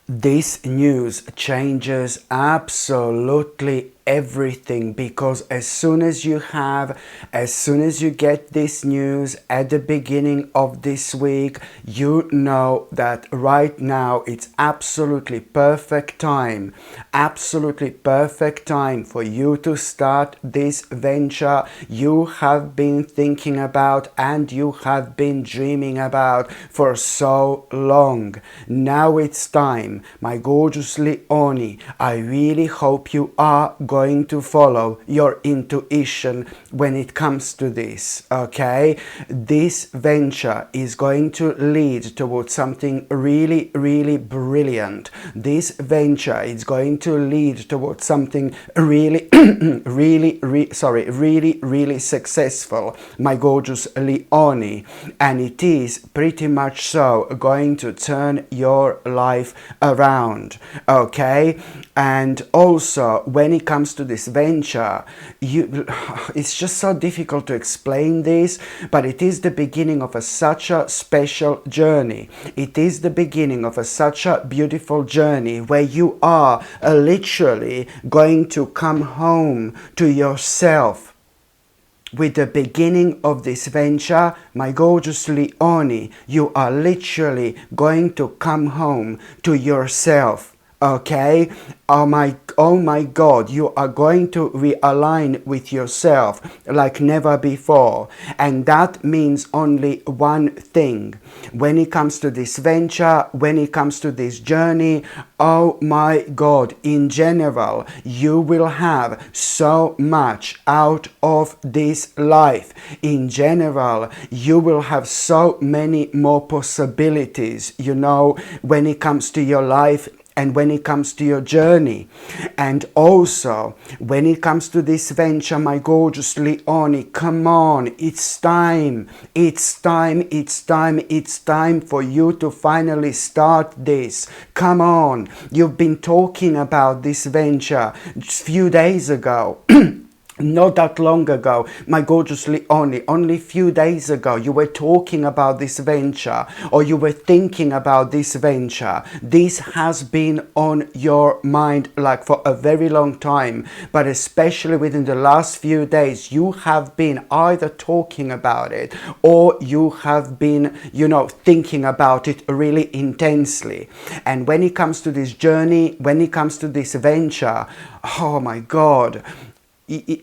This news changes absolutely everything, because as soon as you get this news at the beginning of this week, you know that right now it's absolutely perfect time for you to start this venture you have been thinking about and you have been dreaming about for so long. Now it's time, my gorgeous Leonie. I really hope you are going to follow your intuition when it comes to this, okay? This venture is going to lead towards something really, really brilliant. This venture is going to lead towards something really, really successful, my gorgeous Leonie. And it is pretty much so going to turn your life around, okay? And also, when it comes to this venture, it's just so difficult to explain this, but it is the beginning of such a special journey. It is the beginning of such a beautiful journey where you are literally going to come home to yourself. With the beginning of this venture, my gorgeous Leonie, you are literally going to come home to yourself. Okay? Oh my God, you are going to realign with yourself like never before. And that means only one thing. When it comes to this venture, when it comes to this journey, oh my God, in general, you will have so much out of this life. In general, you will have so many more possibilities, you know, when it comes to your life and when it comes to your journey. And also, when it comes to this venture, my gorgeous Leonie, come on, it's time for you to finally start this. Come on, you've been talking about this venture a few days ago. Not that long ago, my gorgeous Leonie, only a few days ago, you were talking about this venture, or you were thinking about this venture. This has been on your mind like for a very long time, but especially within the last few days, you have been either talking about it or you have been, you know, thinking about it really intensely. And when it comes to this journey, when it comes to this venture, oh my God,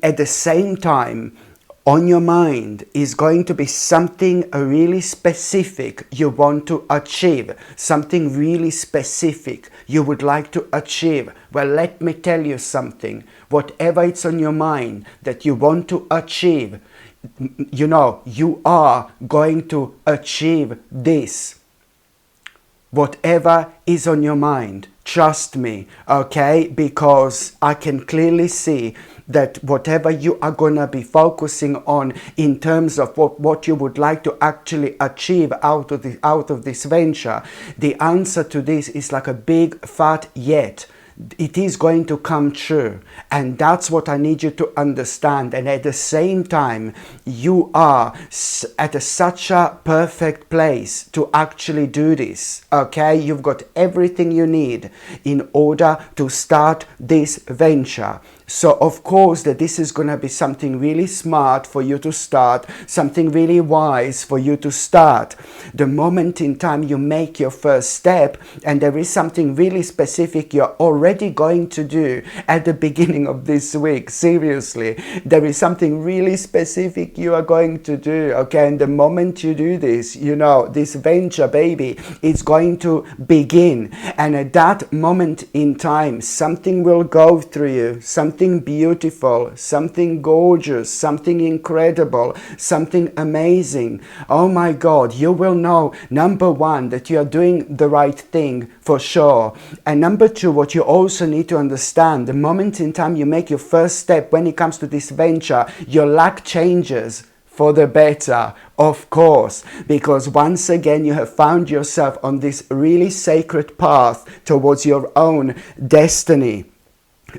at the same time, on your mind is going to be something really specific you want to achieve, something really specific you would like to achieve. Well, let me tell you something. Whatever it's on your mind that you want to achieve, you know, you are going to achieve this. Whatever is on your mind, trust me, okay? Because I can clearly see that whatever you are going to be focusing on in terms of what you would like to actually achieve out of this venture, the answer to this is like a big fat yet. It is going to come true, and that's what I need you to understand. And at the same time, you are at such a perfect place to actually do this, okay? You've got everything you need in order to start this venture. So of course that this is going to be something really smart for you to start, something really wise for you to start. The moment in time you make your first step, and there is something really specific you're already going to do at the beginning of this week. Seriously, there is something really specific you are going to do, okay? And the moment you do this, you know, this venture, baby, it's going to begin. And at that moment in time, something will go through you, something beautiful, something gorgeous, something incredible, something amazing. Oh my God, you will know, number one, that you are doing the right thing for sure. And number two, what you also need to understand, the moment in time you make your first step when it comes to this venture, your luck changes for the better, of course, because once again you have found yourself on this really sacred path towards your own destiny.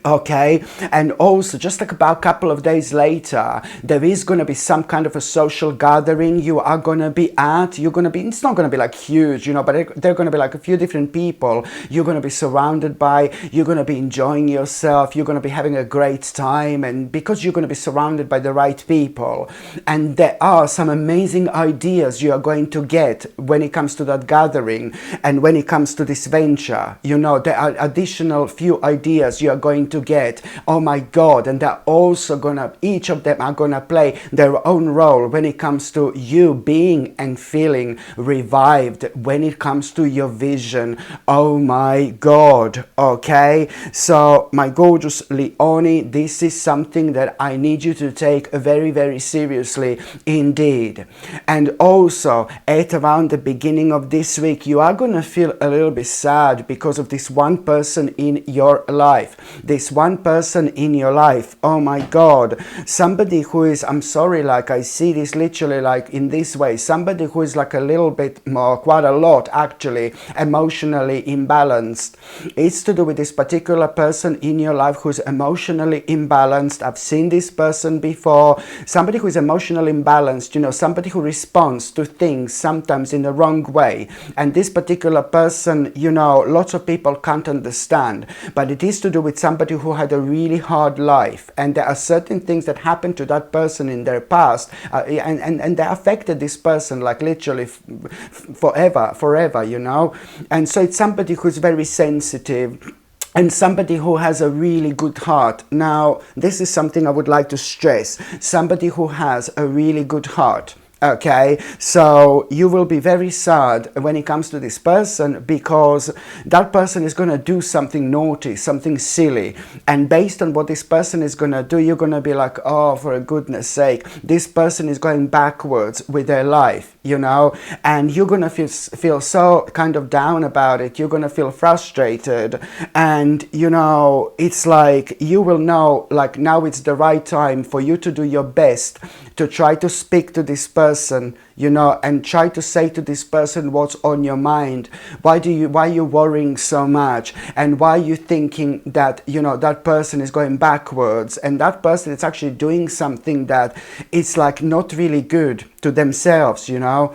Okay, and also just like about a couple of days later, there is going to be some kind of a social gathering you are going to be at. You're going to be, it's not going to be like huge, you know, but they're going to be like a few different people you're going to be surrounded by. You're going to be enjoying yourself. You're going to be having a great time, and because you're going to be surrounded by the right people, and there are some amazing ideas you are going to get when it comes to that gathering and when it comes to this venture. You know, there are additional few ideas you are going to get. Oh my God. And they're also gonna, each of them are gonna play their own role when it comes to you being and feeling revived, when it comes to your vision. Oh my God. Okay, so my gorgeous Leone, this is something that I need you to take very, very seriously indeed. And also at around the beginning of this week, you are gonna feel a little bit sad because of this one person in your life. This one person in your life, oh my God, somebody who is, I'm sorry, like I see this literally like in this way, somebody who is like a little bit more, quite a lot actually, emotionally imbalanced. It's to do with this particular person in your life who's emotionally imbalanced. I've seen this person before. Somebody who is emotionally imbalanced, you know, somebody who responds to things sometimes in the wrong way. And this particular person, you know, lots of people can't understand, but it is to do with somebody who had a really hard life, and there are certain things that happened to that person in their past, and they affected this person like literally forever, you know. And so it's somebody who's very sensitive and somebody who has a really good heart. Now, this is something I would like to stress. Somebody who has a really good heart. Okay, so you will be very sad when it comes to this person, because that person is going to do something naughty, something silly, and based on what this person is going to do, you're going to be like, oh, for goodness sake, this person is going backwards with their life, you know, and you're going to feel so kind of down about it. You're going to feel frustrated, and you know, it's like you will know like now it's the right time for you to do your best to try to speak to this person, you know, and try to say to this person what's on your mind. Why are you worrying so much, and why are you thinking that, you know, that person is going backwards, and that person is actually doing something that it's like not really good to themselves, you know.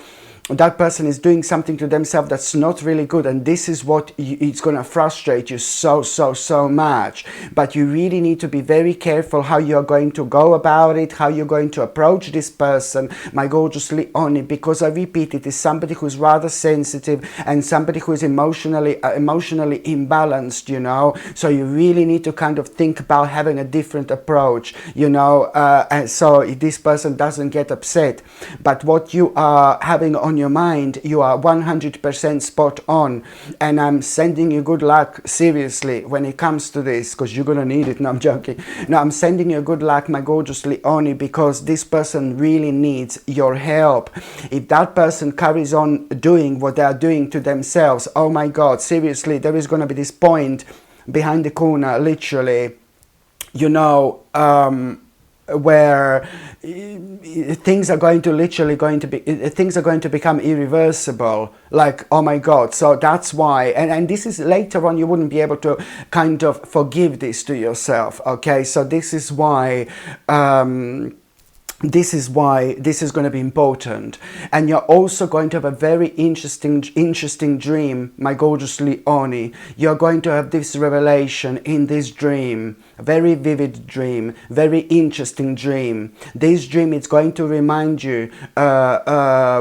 That person is doing something to themselves that's not really good, and this is what it's going to frustrate you so much. But you really need to be very careful how you're going to go about it, how you're going to approach this person, my gorgeous Leone, because I repeat, it is somebody who's rather sensitive and somebody who is emotionally imbalanced, you know. So you really need to kind of think about having a different approach, you know, and so this person doesn't get upset. But what you are having on your mind, you are 100% spot on, and I'm sending you good luck, seriously, when it comes to this, because you're gonna need it. No, I'm joking. No, I'm sending you good luck, my gorgeous Leone, because this person really needs your help. If that person carries on doing what they are doing to themselves, oh my God, seriously, there is gonna be this point behind the corner, literally, you know, where things are going to become irreversible, like, oh my God. So that's why, and this is later on, you wouldn't be able to kind of forgive this to yourself. Okay, so this is why this is going to be important. And you're also going to have a very interesting dream, my gorgeous Leone. You're going to have this revelation in this dream, very vivid dream, very interesting dream. This dream is going to remind you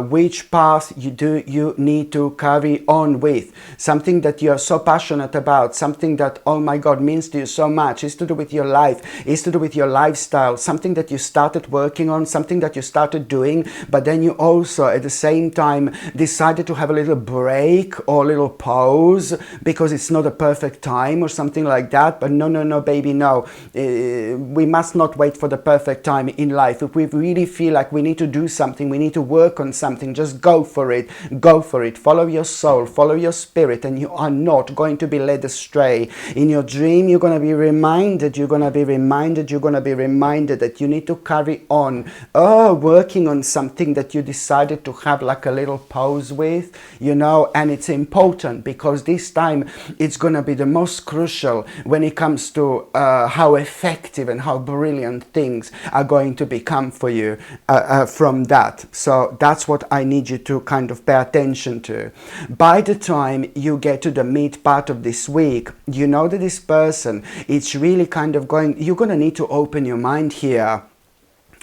which path you need to carry on with, something that you are so passionate about, something that, oh my God, means to you so much. It's to do with your life, it's to do with your lifestyle, something that you started working on, something that you started doing, but then you also at the same time decided to have a little break or a little pause because it's not a perfect time or something like that. But no, baby, no. We must not wait for the perfect time in life. If we really feel like we need to do something, we need to work on something, just go for it. Go for it. Follow your soul, follow your spirit, and you are not going to be led astray. In your dream, you're going to be reminded that you need to carry on on working on something that you decided to have like a little pause with, you know, and it's important because this time it's going to be the most crucial when it comes to how effective and how brilliant things are going to become for you from that. So that's what I need you to kind of pay attention to. By the time you get to the mid part of this week, you know that this person, it's really kind of you're going to need to open your mind here.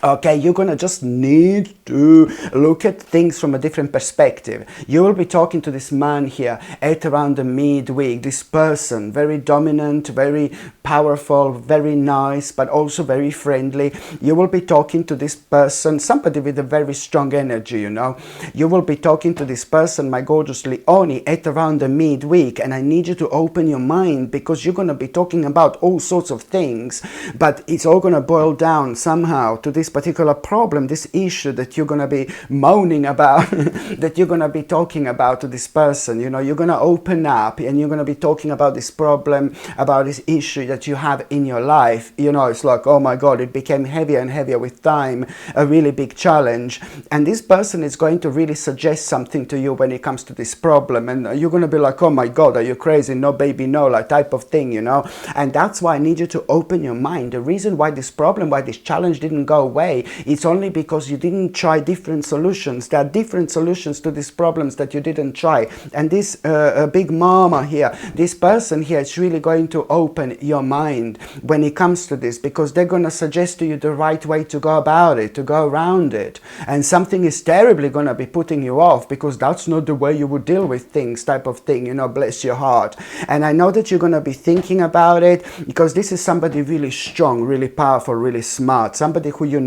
Okay, you're gonna just need to look at things from a different perspective. You will be talking to this man here at around the midweek, this person, very dominant, very powerful, very nice, but also very friendly. You will be talking to this person, somebody with a very strong energy, you know. You will be talking to this person, my gorgeous Leonie, at around the midweek, and I need you to open your mind because you're gonna be talking about all sorts of things, but it's all gonna boil down somehow to this particular problem, this issue that you're going to be moaning about, that you're going to be talking about to this person. You know, you're going to open up and you're going to be talking about this problem, about this issue that you have in your life. You know, it's like, oh my God, it became heavier and heavier with time, a really big challenge. And this person is going to really suggest something to you when it comes to this problem. And you're going to be like, oh my God, are you crazy? No, baby, no, like type of thing, you know. And that's why I need you to open your mind. The reason why this problem, why this challenge didn't go away, it's only because you didn't try different solutions. There are different solutions to these problems that you didn't try. And this big mama here, this person here is really going to open your mind when it comes to this, because they're going to suggest to you the right way to go about it, to go around it. And something is terribly going to be putting you off because that's not the way you would deal with things, type of thing, you know, bless your heart. And I know that you're going to be thinking about it because this is somebody really strong, really powerful, really smart, somebody who you know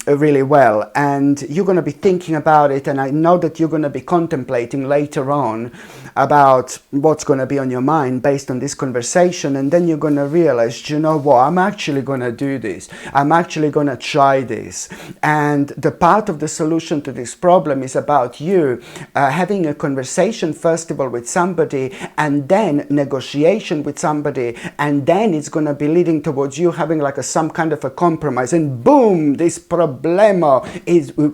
really well, and you're going to be thinking about it, and I know that you're going to be contemplating later on about what's going to be on your mind based on this conversation, and then you're going to realize, you know what, I'm actually going to do this, I'm actually going to try this. And the part of the solution to this problem is about you having a conversation first of all with somebody, and then negotiation with somebody, and then it's going to be leading towards you having like some kind of a compromise, and boom, this problemo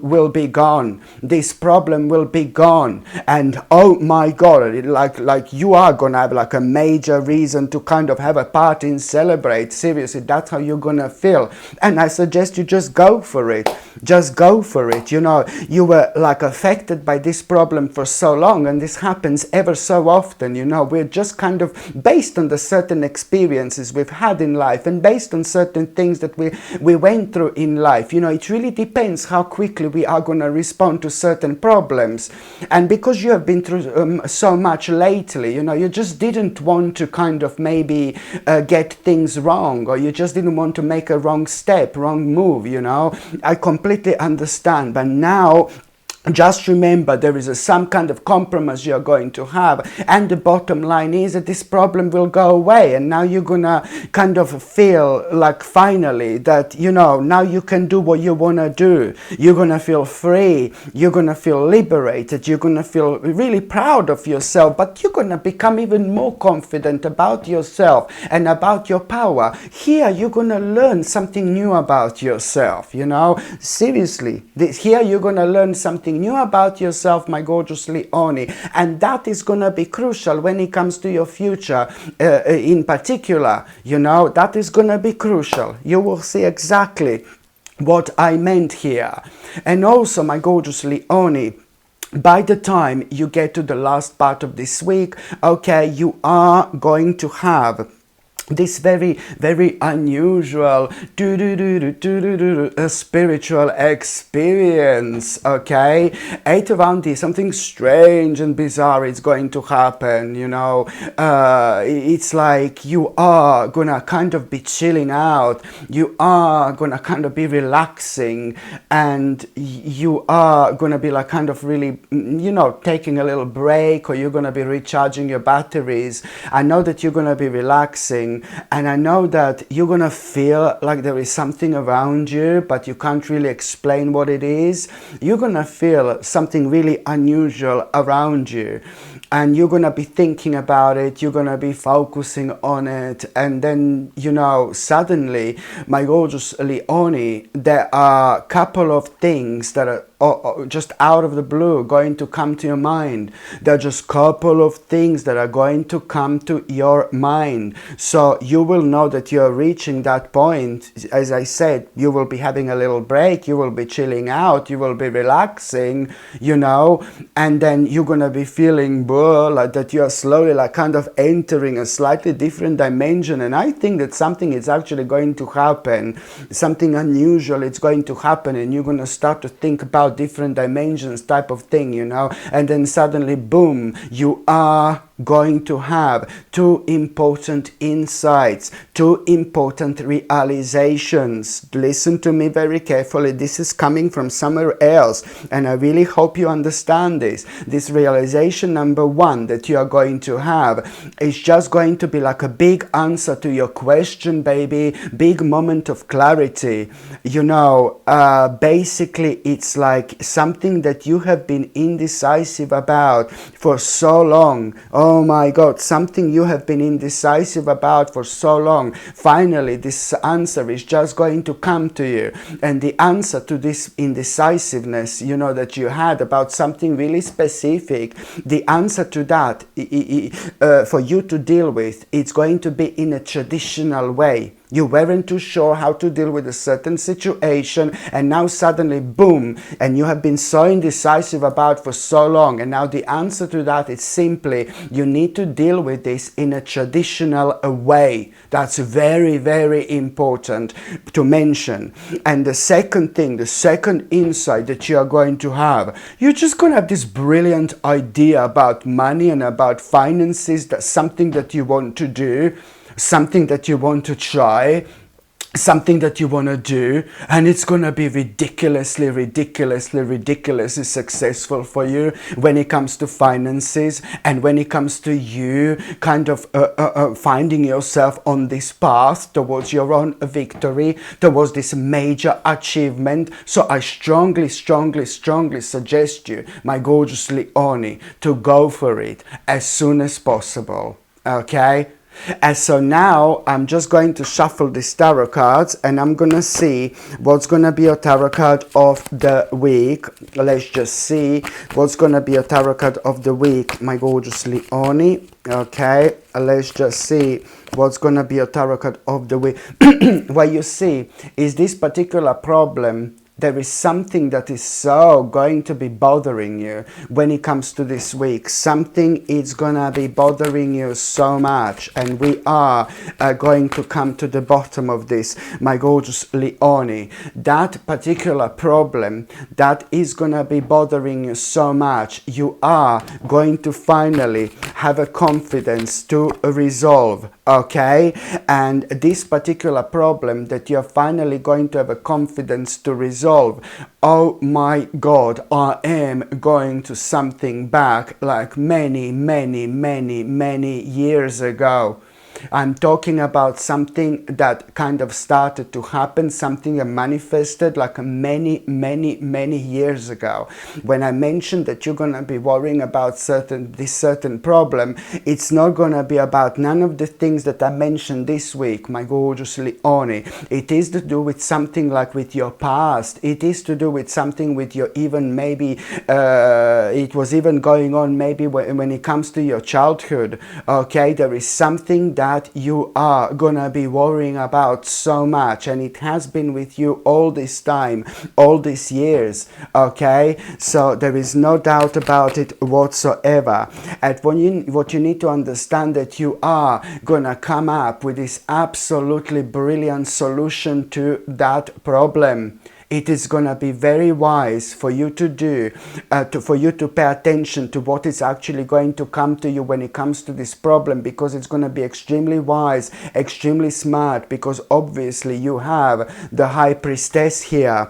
will be gone. This problem will be gone, and oh my God, like you are gonna have like a major reason to kind of have a party and celebrate. Seriously, that's how you're gonna feel. And I suggest you just go for it. Just go for it. You know, you were like affected by this problem for so long, and this happens ever so often. You know, we're just kind of based on the certain experiences we've had in life, and based on certain things that we went through in life. You know, it really depends how quickly we are going to respond to certain problems. And because you have been through so much lately, you know, you just didn't want to kind of maybe get things wrong, or you just didn't want to make a wrong step, wrong move, you know. I completely understand, but now just remember, there is some kind of compromise you're going to have, and the bottom line is that this problem will go away, and now you're gonna kind of feel like finally that, you know, now you can do what you want to do. You're gonna feel free, you're gonna feel liberated, you're gonna feel really proud of yourself, but you're gonna become even more confident about yourself and about your power. Here you're gonna learn something new about yourself, you know, seriously. Here you're gonna learn something new about yourself, my gorgeous Leonie, and that is going to be crucial when it comes to your future in particular. You know, that is going to be crucial. You will see exactly what I meant here. And also, my gorgeous Leonie, by the time you get to the last part of this week, okay, you are going to have this very, very unusual spiritual experience, okay? At around this, something strange and bizarre is going to happen, you know. It's like you are gonna kind of be chilling out, you are gonna kind of be relaxing, and you are gonna be like kind of really, you know, taking a little break, or you're gonna be recharging your batteries. I know that you're gonna be relaxing, and I know that you're gonna feel like there is something around you, but you can't really explain what it is. You're gonna feel something really unusual around you. and you're gonna be thinking about it, you're gonna be focusing on it, and then, you know, suddenly, my gorgeous Leonie, there are a couple of things that are just out of the blue going to come to your mind. There are just couple of things that are going to come to your mind. So you will know that you're reaching that point. As I said, you will be having a little break, you will be chilling out, you will be relaxing, you know, and then you're gonna be feeling like that you are slowly like kind of entering a slightly different dimension. And I think that something is actually going to happen, something unusual, it's going to happen, and you're gonna start to think about different dimensions type of thing, you know, and then suddenly boom, you are going to have two important insights, two important realizations. Listen to me very carefully. This is coming from somewhere else, and I really hope you understand this. This realization number one that you are going to have is just going to be like a big answer to your question, baby. Big moment of clarity. You know, basically it's like something that you have been indecisive about for so long. Oh my God, something you have been indecisive about for so long. Finally, this answer is just going to come to you. And the answer to this indecisiveness, you know, that you had about something really specific, the answer to that for you to deal with, it's going to be in a traditional way. You weren't too sure how to deal with a certain situation, and now suddenly, boom, and you have been so indecisive about for so long, and now the answer to that is simply, you need to deal with this in a traditional way. That's very, very important to mention. And the second thing, the second insight that you are going to have, you're just going to have this brilliant idea about money and about finances. That's something that you want to do, something that you want to try, something that you want to do, and it's going to be ridiculously successful for you when it comes to finances, and when it comes to you kind of finding yourself on this path towards your own victory, towards this major achievement. So I strongly suggest you, my gorgeous Leonie, to go for it as soon as possible. Okay? And so now I'm just going to shuffle these tarot cards, and I'm gonna see what's gonna be a tarot card of the week. Let's just see what's gonna be a tarot card of the week, my gorgeous Leonie. Okay, let's just see what's gonna be a tarot card of the week. What you see is this particular problem. There is something that is so going to be bothering you when it comes to this week. Something is gonna be bothering you so much, and we are going to come to the bottom of this, my gorgeous Leonie. That particular problem that is gonna be bothering you so much, you are going to finally have a confidence to resolve. Okay, and this particular problem that you're finally going to have a confidence to resolve, oh my God, I am going to something back like many years ago. I'm talking about something that kind of started to happen, something that manifested like many years ago. When I mentioned that you're gonna be worrying about this certain problem, it's not gonna be about none of the things that I mentioned this week, my gorgeous Leonie. It is to do with something like with your past. It is to do with something with your even maybe, it was even going on maybe when it comes to your childhood. Okay, there is something that you are gonna be worrying about so much, and it has been with you all this time, all these years. Okay, so there is no doubt about it whatsoever. And what you need to understand, that you are gonna come up with this absolutely brilliant solution to that problem. It is going to be very wise for you to do, for you to pay attention to what is actually going to come to you when it comes to this problem, because it's going to be extremely wise, extremely smart, because obviously you have the High Priestess here.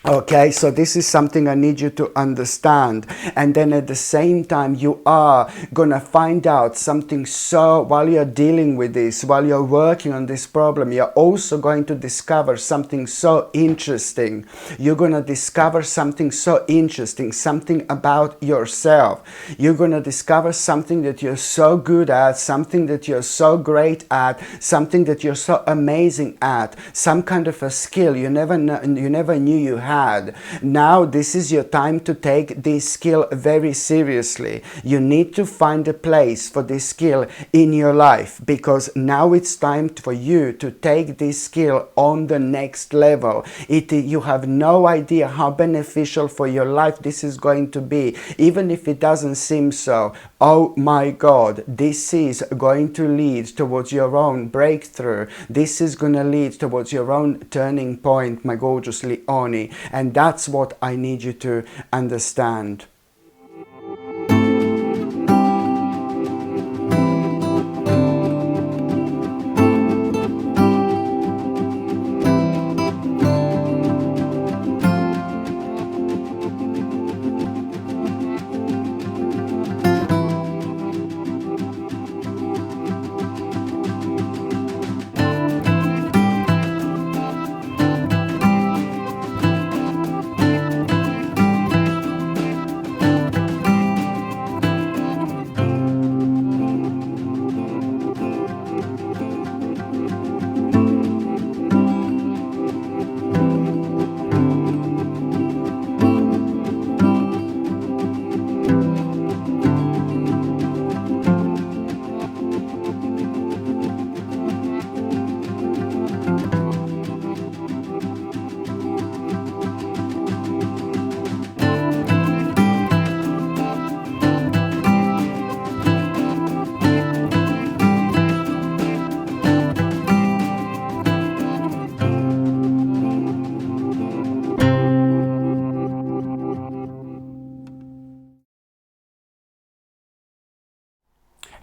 Okay, so this is something I need you to understand. And then at the same time, you are gonna find out something. So while you're dealing with this, while you're working on this problem, you're also going to discover something so interesting. You're gonna discover something so interesting, something about yourself. You're gonna discover something that you're so good at, something that you're so great at, something that you're so amazing at, some kind of a skill you never knew you had. Now this is your time to take this skill very seriously. You need to find a place for this skill in your life, because now it's time for you to take this skill on the next level. You have no idea how beneficial for your life this is going to be, even if it doesn't seem so. Oh my God, this is going to lead towards your own breakthrough. This is going to lead towards your own turning point, my gorgeous Leonie. And that's what I need you to understand.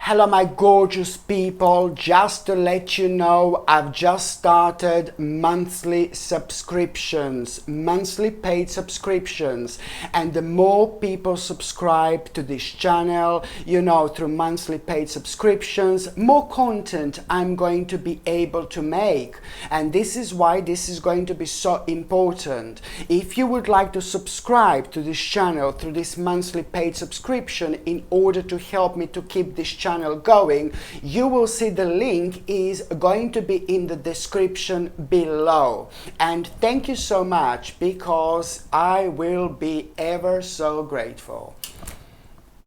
Hello my gorgeous people, just to let you know, I've just started monthly subscriptions, monthly paid subscriptions, and the more people subscribe to this channel, you know, through monthly paid subscriptions, more content I'm going to be able to make. And this is why this is going to be so important. If you would like to subscribe to this channel through this monthly paid subscription in order to help me to keep this channel going, you will see the link is going to be in the description below. And thank you so much, because I will be ever so grateful.